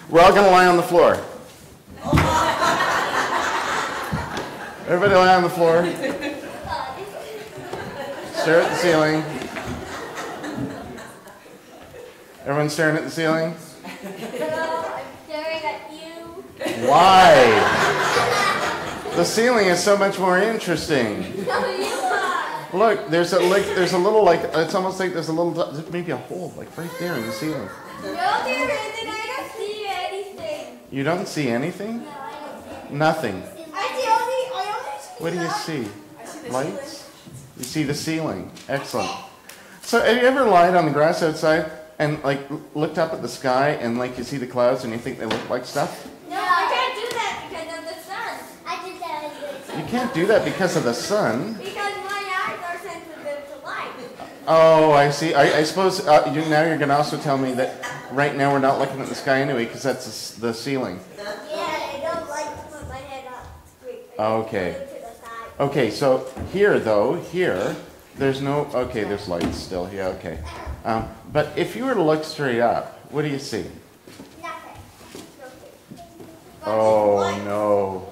We're all going to lie on the floor. Everybody lie on the floor. Stare at the ceiling. Everyone staring at the ceiling? No, I'm staring at you. Why? The ceiling is so much more interesting. No, you are. Look, there's a little like, it's almost like there's a little, there's maybe a hole like right there in the ceiling. No, there isn't. I don't see anything. You don't see anything? No, I don't see Nothing. I see What do you see? Lights? You see the ceiling. Excellent. So have you ever lied on the grass outside and like looked up at the sky and like you see the clouds and you think they look like stuff? No, I can't do that because of the sun. I did that. You can't do that because of the sun. Because my eyes are sensitive to light. Oh, I see. I suppose now you're going to also tell me that right now we're not looking at the sky anyway because that's the ceiling. Yeah, I don't like to put my head up straight. Okay. Okay, so here though, there's no, okay, there's lights still, yeah, okay. But if you were to look straight up, what do you see? Nothing. Oh, no.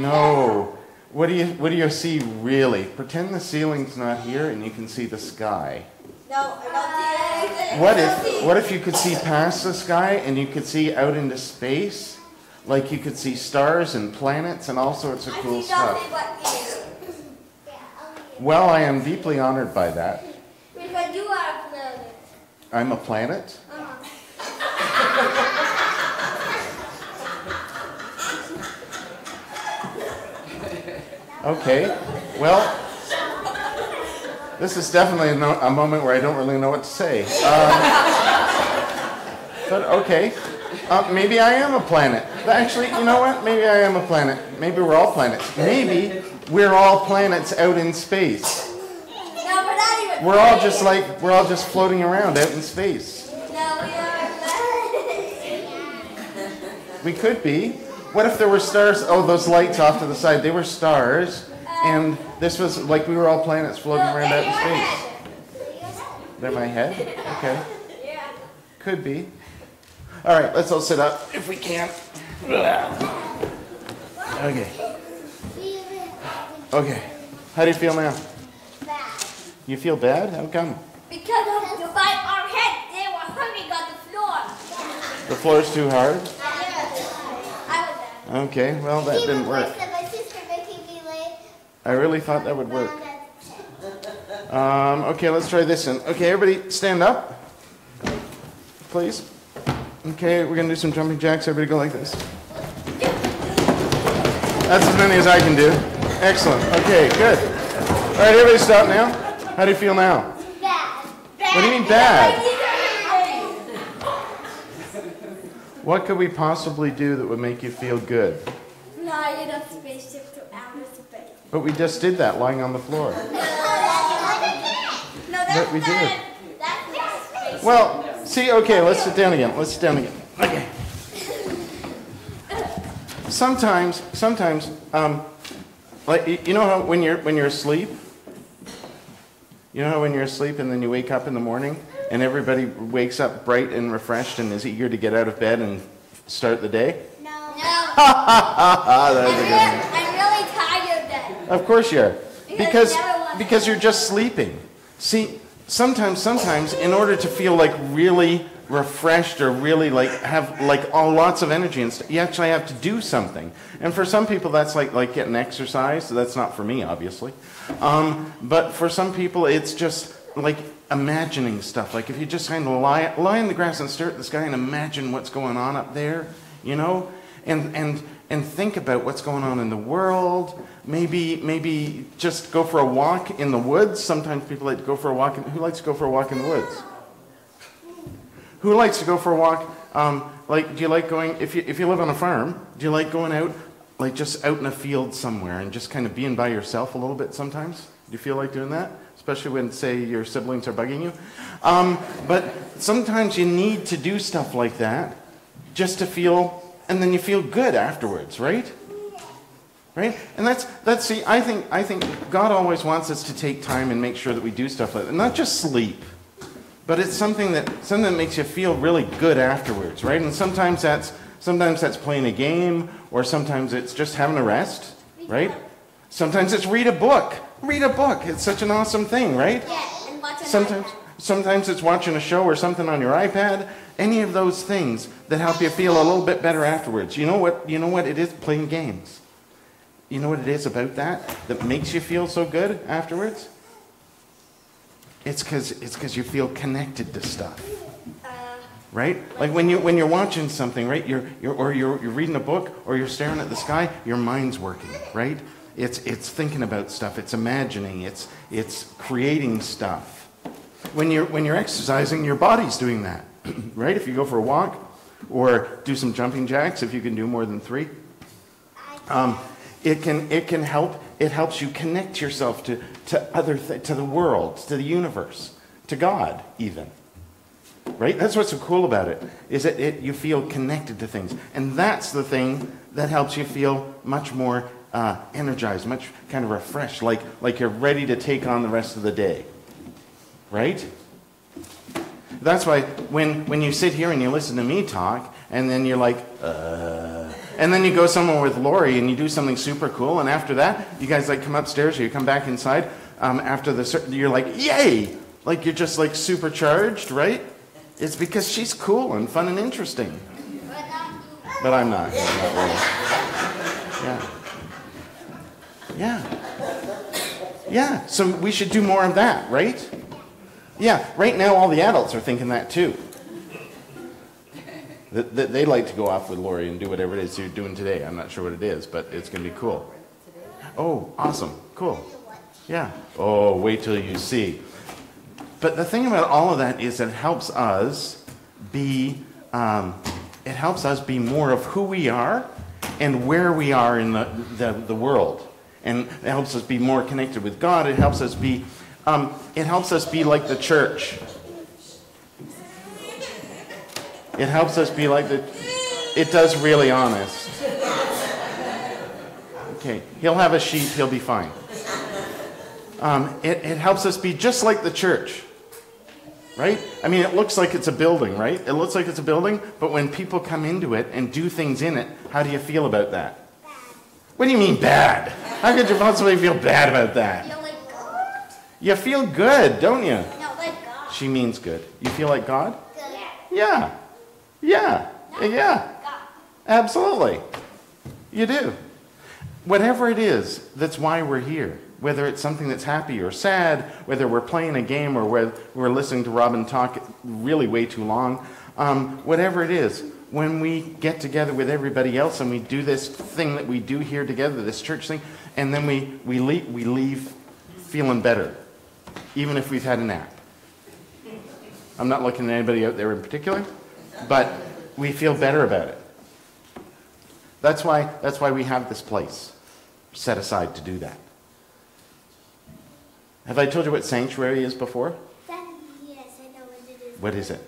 No. What do you see really? Pretend the ceiling's not here and you can see the sky. No, I don't see anything. What if you could see past the sky and you could see out into space? Like you could see stars and planets and all sorts of cool stuff. Well, I am deeply honored by that. Because you are a planet. I'm a planet? Okay, well, this is definitely a moment where I don't really know what to say. But okay, maybe I am a planet. Actually, you know what? Maybe I am a planet. Maybe we're all planets. Maybe we're all planets out in space. No, we're not even. We're all just like, we're all just floating around out in space. No, we are planets. We could be. What if there were stars? Oh, those lights off to the side, they were stars. And this was like we were all planets floating around out in space. They're my head? Okay. Yeah. Could be. All right, let's all sit up if we can. Okay. Okay. How do you feel now? Bad. You feel bad? How come? Because of the fight our head, they were hurting on the floor. The floor's too hard? I was there. Okay, well that didn't work. My sister making me late. I really thought that would work. Okay, let's try this one. Okay, everybody stand up, please. Okay, we're going to do some jumping jacks. Everybody go like this. That's as many as I can do. Excellent. Okay, good. All right, everybody stop now. How do you feel now? Bad. What do you mean bad? What could we possibly do that would make you feel good? Fly in a spaceship to outer space. But we just did that lying on the floor. No, that's we did. That's space. Well, see, okay, let's sit down again. Let's sit down again. Okay. Sometimes, like you know how when you're asleep, you know how when you're asleep and then you wake up in the morning and everybody wakes up bright and refreshed and is eager to get out of bed and start the day? No. That was a good one. I'm really tired then. Of course you are, Because because you're just sleeping. See, sometimes in order to feel like really refreshed or really like have like lots of energy and stuff, you actually have to do something. And for some people that's like getting exercise. So that's not for me, obviously. But for some people it's just like imagining stuff. Like if you just kind of lie in the grass and stare at the sky and imagine what's going on up there, you know, and think about what's going on in the world. Maybe just go for a walk in the woods. Sometimes people like to go for a walk. Who likes to go for a walk in the woods? Who likes to go for a walk? Like, do you like going, if you live on a farm, do you like going out, like just out in a field somewhere and just kind of being by yourself a little bit sometimes? Do you feel like doing that? Especially when, say, your siblings are bugging you? But sometimes you need to do stuff like that just to feel, and then you feel good afterwards, right? Right? And that's see, I think God always wants us to take time and make sure that we do stuff like that. Not just sleep. but it's something that makes you feel really good afterwards, right? And sometimes that's playing a game, or sometimes it's just having a rest, right? Sometimes it's read a book. Read a book. It's such an awesome thing, right? Yeah, and watch an Sometimes it's watching a show or something on your iPad. Any of those things that help you feel a little bit better afterwards. You know what it is? Playing games. You know what it is about that makes you feel so good afterwards? It's because you feel connected to stuff. Right? Like when you're watching something, right? You're reading a book, or you're staring at the sky, your mind's working, right? It's thinking about stuff, it's imagining, it's creating stuff. When you're exercising, your body's doing that. Right? If you go for a walk or do some jumping jacks, if you can do more than 3, it can help. It helps you connect yourself to the world, to the universe, to God even. Right? That's what's so cool about it, is that you feel connected to things. And that's the thing that helps you feel much more energized, much kind of refreshed, like you're ready to take on the rest of the day. Right? That's why when you sit here and you listen to me talk, and then you're like, and then you go somewhere with Lori and you do something super cool, and after that, you guys like come upstairs or you come back inside, after you're like, yay! Like you're just like supercharged, right? It's because she's cool and fun and interesting. But I'm not. Not really. Yeah. Yeah. Yeah. So we should do more of that, right? Yeah. Right now, all the adults are thinking that too. That they like to go off with Lori and do whatever it is you're doing today. I'm not sure what it is, but it's going to be cool. Oh, awesome. Cool. Yeah. Oh, wait till you see. But the thing about all of that is it helps us be more of who we are and where we are in the world. And it helps us be more connected with God. It helps us be like the church. It helps us be like it does really honest. Okay, he'll have a sheep, he'll be fine. It helps us be just like the church. Right? I mean, it looks like it's a building, right? It looks like it's a building, but when people come into it and do things in it, how do you feel about that? Bad. What do you mean bad? How could you possibly feel bad about that? Feel like God. You feel good, don't you? No, like God. She means good. You feel like God? Good. Yeah. Yeah. No, Yeah. God. Absolutely. You do. Whatever it is, that's why we're here. Whether it's something that's happy or sad, whether we're playing a game or whether we're listening to Robin talk really way too long, whatever it is, when we get together with everybody else and we do this thing that we do here together, this church thing, and then we leave feeling better, even if we've had a nap. I'm not looking at anybody out there in particular, but we feel better about it. That's why we have this place set aside to do that. Have I told you what sanctuary is before? Yes, I know what it is. What is it?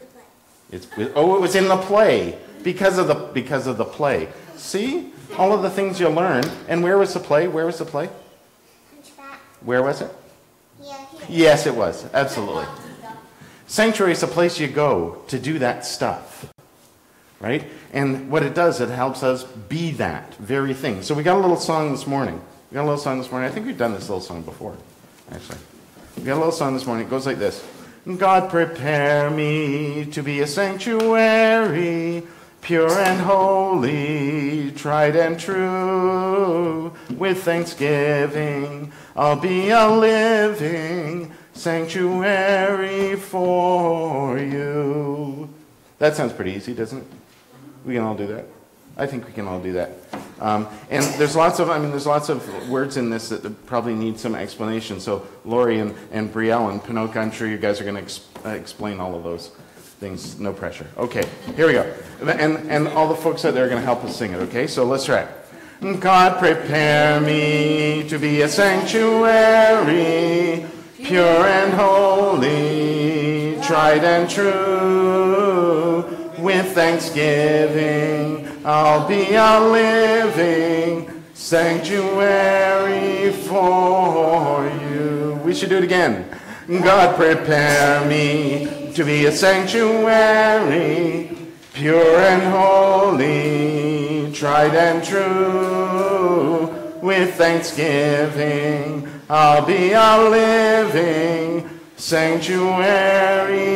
It was in the play because of the play. See all of the things you learn. And where was the play? Where was the play? Where was it? Yeah, Yes, it was. Absolutely. Sanctuary is a place you go to do that stuff, right? And what it does, it helps us be that very thing. So we got a little song this morning. I think we've done this little song before, actually. We got a little song this morning. It goes like this. God, prepare me to be a sanctuary, pure and holy, tried and true. With thanksgiving, I'll be a living sanctuary for you. That sounds pretty easy, doesn't it? We can all do that. I think we can all do that. And there's lots of words in this that probably need some explanation. So Lori and Brielle and Pinocchio, I'm sure you guys are going to explain all of those things. No pressure. Okay, here we go. And all the folks out there are going to help us sing it, okay? So let's try it. God, prepare me to be a sanctuary, pure and holy, tried and true. With thanksgiving, I'll be a living sanctuary for you. We should do it again. God, prepare me to be a sanctuary, pure and holy, tried and true. With thanksgiving, I'll be a living sanctuary.